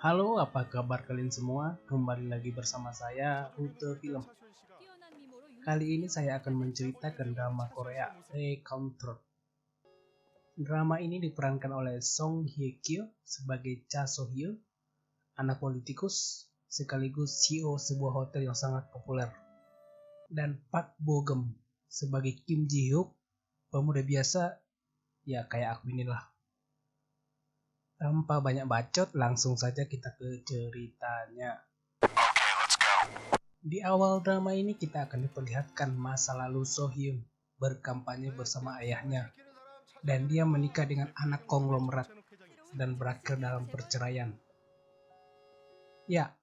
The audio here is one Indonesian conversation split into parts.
Halo, apa kabar kalian semua? Kembali lagi bersama saya, Rute Film. Kali ini saya akan menceritakan drama Korea, Encounter. Drama ini diperankan oleh Song Hye Kyo sebagai Cha So Hyo, anak politikus sekaligus CEO sebuah hotel yang sangat populer, dan Park Bo Gum sebagai Kim Ji Hyuk, pemuda biasa, ya kayak aku inilah. Tanpa banyak bacot, langsung saja kita ke ceritanya. Di awal drama ini kita akan diperlihatkan masa lalu So Hyun berkampanye bersama ayahnya, dan dia menikah dengan anak konglomerat dan berakhir dalam perceraian. Ya,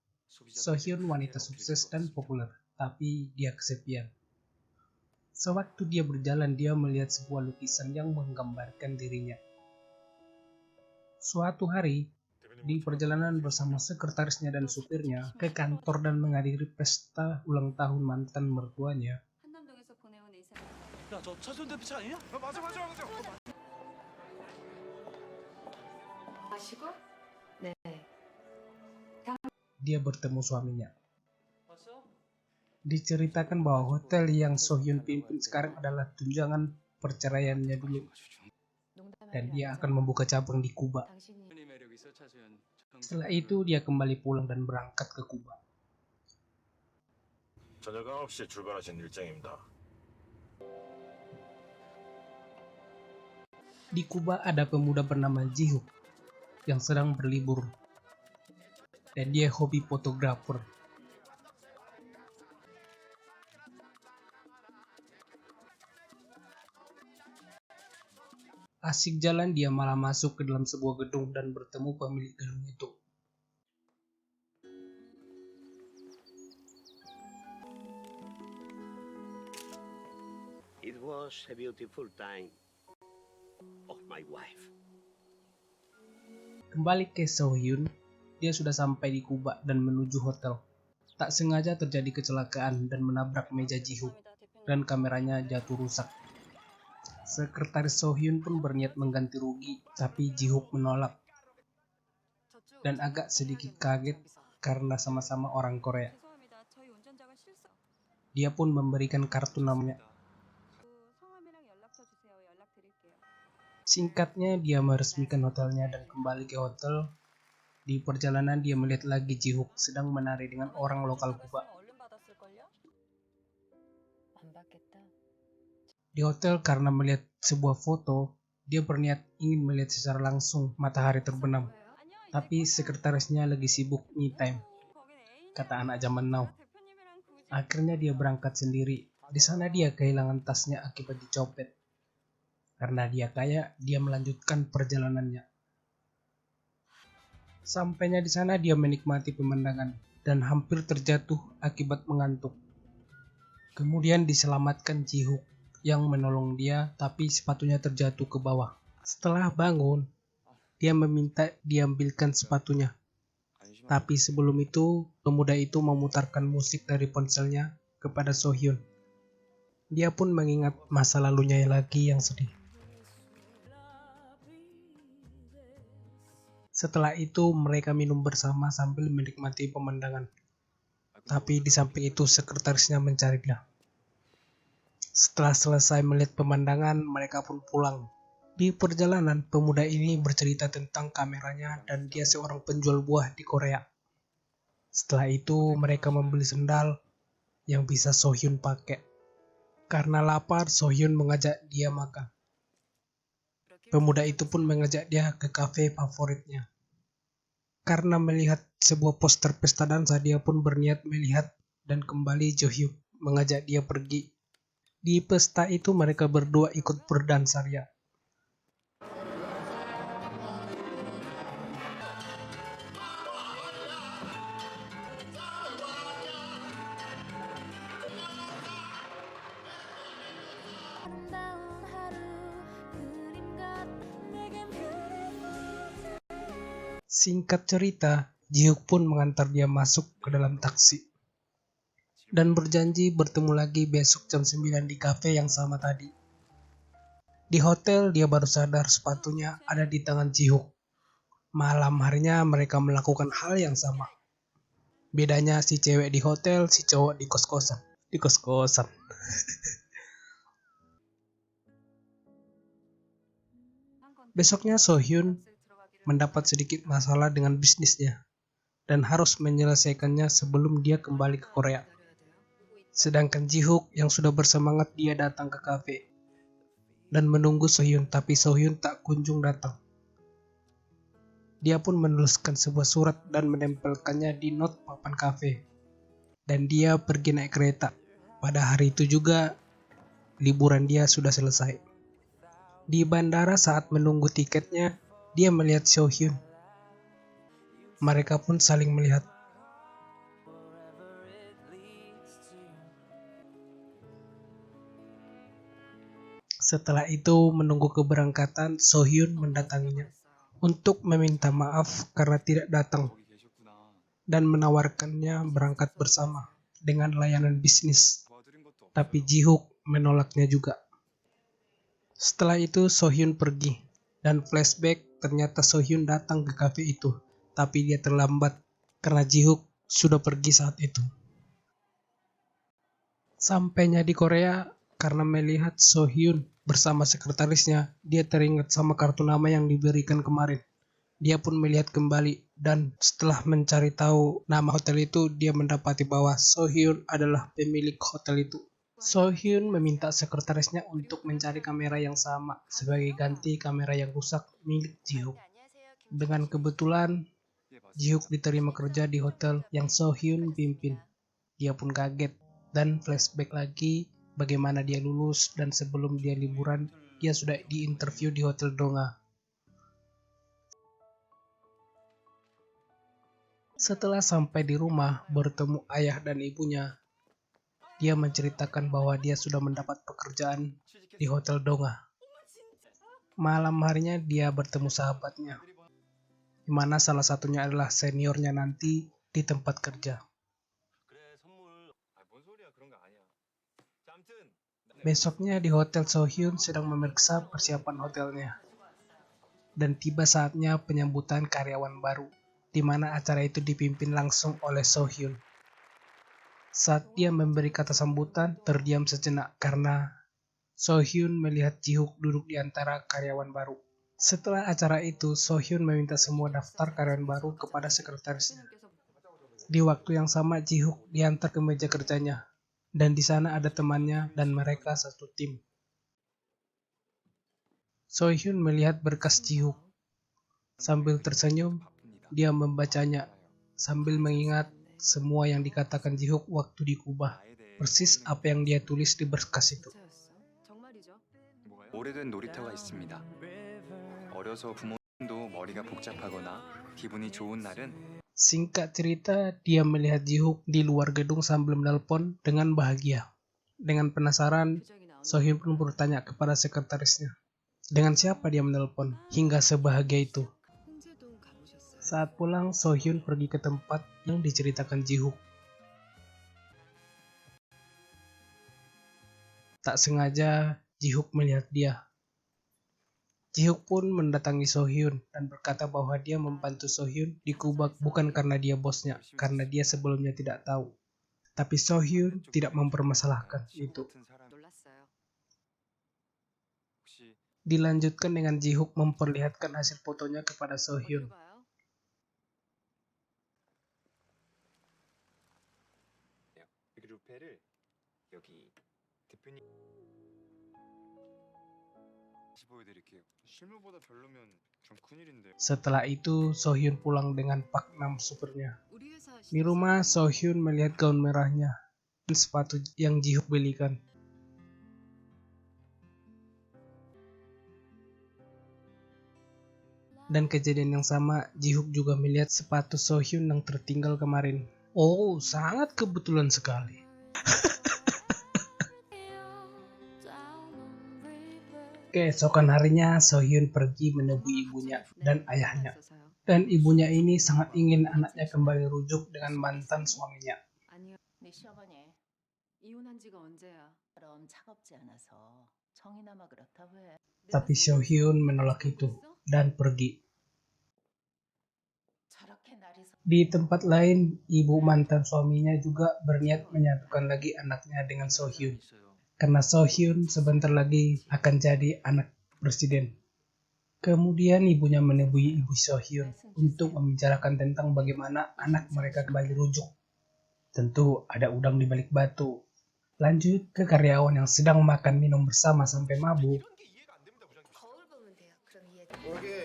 So Hyun wanita sukses dan populer, tapi dia kesepian. Sewaktu dia berjalan, dia melihat sebuah lukisan yang menggambarkan dirinya. Suatu hari, di perjalanan bersama sekretarisnya dan supirnya ke kantor dan menghadiri pesta ulang tahun mantan mertuanya, 야, 저 차수현 대표 차 아니냐? 맞아. 마시고 네. dia bertemu suaminya. 왔어? Diceritakan bahwa hotel yang So Hyun pimpin sekarang adalah tunjangan perceraiannya dulu, dan dia akan membuka cabang di Kuba. 당신이 이 매력 있어, 차수현. Setelah itu dia kembali pulang dan berangkat ke Kuba. 저녁 9시에 출발하신 일정입니다. Di Kuba ada pemuda bernama Ji Hook yang sedang berlibur, dan dia hobi fotografer. Asik jalan, dia malah masuk ke dalam sebuah gedung dan bertemu pemilik gedung itu. It was a beautiful time of my wife. Kembali ke So Hyun, dia sudah sampai di Kuba dan menuju hotel. Tak sengaja terjadi kecelakaan dan menabrak meja Ji Hook, dan kameranya jatuh rusak. Sekretaris So Hyun pun berniat mengganti rugi, tapi Ji Hook menolak dan agak sedikit kaget karena sama-sama orang Korea. Dia pun memberikan kartu namanya. Singkatnya, dia meresmikan hotelnya dan kembali ke hotel. Di perjalanan dia melihat lagi Ji Hook sedang menari dengan orang lokal Kuba. Di hotel, karena melihat sebuah foto, dia berniat ingin melihat secara langsung matahari terbenam. Tapi sekretarisnya lagi sibuk me time, kata anak zaman now. Akhirnya dia berangkat sendiri. Di sana dia kehilangan tasnya akibat dicopet. Karena dia kaya, dia melanjutkan perjalanannya. Sampainya di sana dia menikmati pemandangan dan hampir terjatuh akibat mengantuk. Kemudian diselamatkan Ji Hook yang menolong dia, tapi sepatunya terjatuh ke bawah. Setelah bangun, dia meminta diambilkan sepatunya. Tapi sebelum itu, pemuda itu memutarkan musik dari ponselnya kepada So Hyun. Dia pun mengingat masa lalunya lagi yang sedih. Setelah itu mereka minum bersama sambil menikmati pemandangan. Tapi di samping itu sekretarisnya mencari dia. Setelah selesai melihat pemandangan, mereka pun pulang. Di perjalanan, pemuda ini bercerita tentang kameranya dan dia seorang penjual buah di Korea. Setelah itu, mereka membeli sendal yang bisa So Hyun pakai. Karena lapar, So Hyun mengajak dia makan. Pemuda itu pun mengajak dia ke kafe favoritnya. Karena melihat sebuah poster pesta dansa, dia pun berniat melihat dan kembali Jo Hyuk mengajak dia pergi. Di pesta itu mereka berdua ikut berdansa ria. Singkat cerita, Ji Hook pun mengantar dia masuk ke dalam taksi dan berjanji bertemu lagi besok jam 9 di kafe yang sama tadi. Di hotel, dia baru sadar sepatunya ada di tangan Ji Hook. Malam harinya mereka melakukan hal yang sama. Bedanya si cewek di hotel, si cowok di kos-kosan. Di kos-kosan. Besoknya Sohyun mendapat sedikit masalah dengan bisnisnya dan harus menyelesaikannya sebelum dia kembali ke Korea. Sedangkan Jihook yang sudah bersemangat dia datang ke kafe dan menunggu Sohyun, tapi Sohyun tak kunjung datang. Dia pun menuliskan sebuah surat dan menempelkannya di not papan kafe. Dan dia pergi naik kereta. Pada hari itu juga liburan dia sudah selesai. Di bandara saat menunggu tiketnya, dia melihat Sohyun. Mereka pun saling melihat. Setelah itu menunggu keberangkatan, Sohyun mendatanginya untuk meminta maaf karena tidak datang dan menawarkannya berangkat bersama dengan layanan bisnis. Tapi Jihook menolaknya juga. Setelah itu Sohyun pergi dan flashback ternyata Sohyun datang ke kafe itu, tapi dia terlambat karena Jihook sudah pergi saat itu. Sampainya di Korea, karena melihat Sohyun bersama sekretarisnya, dia teringat sama kartu nama yang diberikan kemarin. Dia pun melihat kembali dan setelah mencari tahu nama hotel itu, dia mendapati bahwa Sohyun adalah pemilik hotel itu. Sohyun meminta sekretarisnya untuk mencari kamera yang sama sebagai ganti kamera yang rusak milik Jihook. Dengan kebetulan, Jihook diterima kerja di hotel yang Sohyun pimpin. Dia pun kaget dan flashback lagi bagaimana dia lulus dan sebelum dia liburan, dia sudah diinterview di Hotel Donga. Setelah sampai di rumah bertemu ayah dan ibunya, dia menceritakan bahwa dia sudah mendapat pekerjaan di Hotel Donga. Malam harinya dia bertemu sahabatnya, di mana salah satunya adalah seniornya nanti di tempat kerja. Besoknya di Hotel Sohyun sedang memeriksa persiapan hotelnya. Dan tiba saatnya penyambutan karyawan baru, di mana acara itu dipimpin langsung oleh Sohyun. Saat dia memberi kata sambutan, terdiam sejenak karena Sohyun melihat Jihook duduk di antara karyawan baru. Setelah acara itu, Sohyun meminta semua daftar karyawan baru kepada sekretarisnya. Di waktu yang sama, Jihook diantar ke meja kerjanya. Dan di sana ada temannya dan mereka satu tim. Sohyun melihat berkas Jihook. Sambil tersenyum, dia membacanya sambil mengingat semua yang dikatakan Jihook waktu di Kuba. Persis apa yang dia tulis di berkas itu. 오래된 놀이터가 있습니다. 어려서 부모님도 머리가 복잡하거나 기분이 좋은 날은 Singkat cerita, dia melihat Jihook di luar gedung sambil menelpon dengan bahagia. Dengan penasaran, Sohyun pun bertanya kepada sekretarisnya, dengan siapa dia menelpon hingga sebahagia itu. Saat pulang, Sohyun pergi ke tempat yang diceritakan Jihook. Tak sengaja, Jihook melihat dia. Jihook pun mendatangi Sohyun dan berkata bahwa dia membantu Sohyun di Kuba bukan karena dia bosnya, karena dia sebelumnya tidak tahu. Tapi Sohyun tidak mempermasalahkan itu. Dilanjutkan dengan Jihook memperlihatkan hasil fotonya kepada Sohyun. Setelah itu, Sohyun pulang dengan Pak Nam supirnya. Di rumah, Sohyun melihat gaun merahnya dan sepatu yang Jihook belikan. Dan kejadian yang sama, Jihook juga melihat sepatu Sohyun yang tertinggal kemarin. Oh, sangat kebetulan sekali. Keesokan harinya, Sohyun pergi menemui ibunya dan ayahnya. Dan ibunya ini sangat ingin anaknya kembali rujuk dengan mantan suaminya. 아니요. 네 시어머니 이혼한 지가 언제야? 그럼 차갑지 않아서 정이나마 그렇다고 해. Tapi Sohyun menolak itu dan pergi. 계속 Di tempat lain, ibu mantan suaminya juga berniat menyatukan lagi anaknya dengan Sohyun. Karena Sohyun sebentar lagi akan jadi anak presiden. Kemudian ibunya menemui ibu Sohyun untuk membicarakan tentang bagaimana anak mereka kembali rujuk. Tentu ada udang di balik batu. Lanjut ke karyawan yang sedang makan minum bersama sampai mabuk. 거울 보면 돼요. 그럼 이해.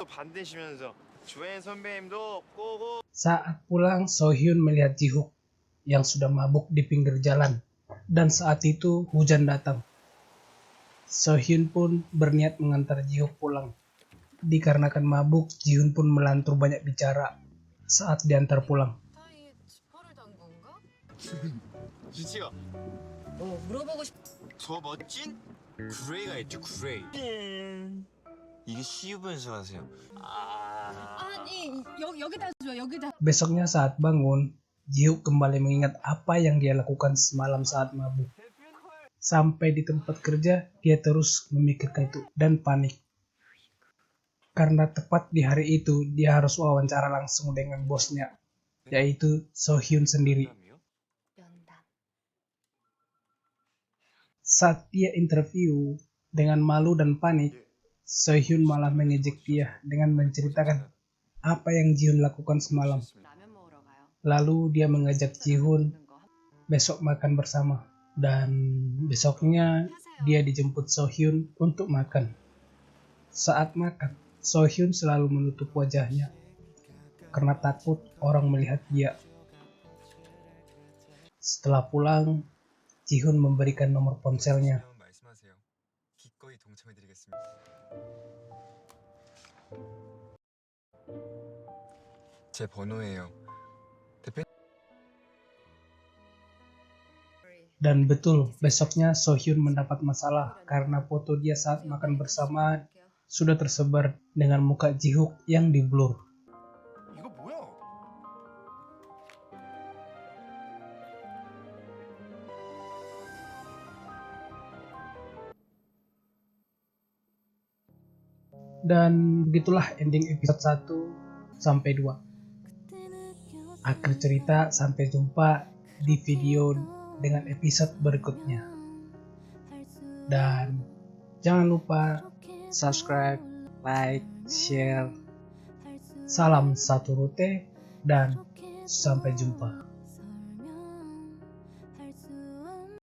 반대시면서 주엔 선배님도 꼬고 Saat pulang, Sohyun melihat Jihook yang sudah mabuk di pinggir jalan. Dan saat itu hujan datang. Sohyun pun berniat mengantar Jihook pulang. Dikarenakan mabuk, Jihoon pun melantur banyak bicara saat diantar pulang. 타이에 지퍼를 단 건가? 지치가 물어보고 싶. 저 멋진 그레이가 있죠 그레이 이게 CU 분석하세요 아니 여기다 줘 여기다. Besoknya saat bangun, Jihook kembali mengingat apa yang dia lakukan semalam saat mabuk. Sampai di tempat kerja, dia terus memikirkan itu dan panik. Karena tepat di hari itu, dia harus wawancara langsung dengan bosnya, yaitu Sohyun sendiri. 연담. Saat dia interview, dengan malu dan panik, Sohyun malah mengejek dia dengan menceritakan apa yang Jihoon lakukan semalam. 라면 먹으러 가요. Lalu dia mengajak Jihoon 먹는 거. besok makan bersama. Dan besoknya dia dijemput Sohyun untuk makan. Saat makan, Sohyun selalu menutup wajahnya karena takut orang melihat dia. Setelah pulang, Jihoon memberikan nomor ponselnya. 말씀하세요. 기꺼이 동참해드리겠습니다. 제 번호예요. Dan betul, besoknya Sohyun mendapat masalah karena foto dia saat makan bersama sudah tersebar dengan muka Jihook yang diblur. 이거 뭐야? Dan begitulah ending episode 1 sampai 2. Akhir cerita, sampai jumpa di video dengan episode berikutnya. Dan jangan lupa subscribe, like, share. Salam satu rute dan sampai jumpa.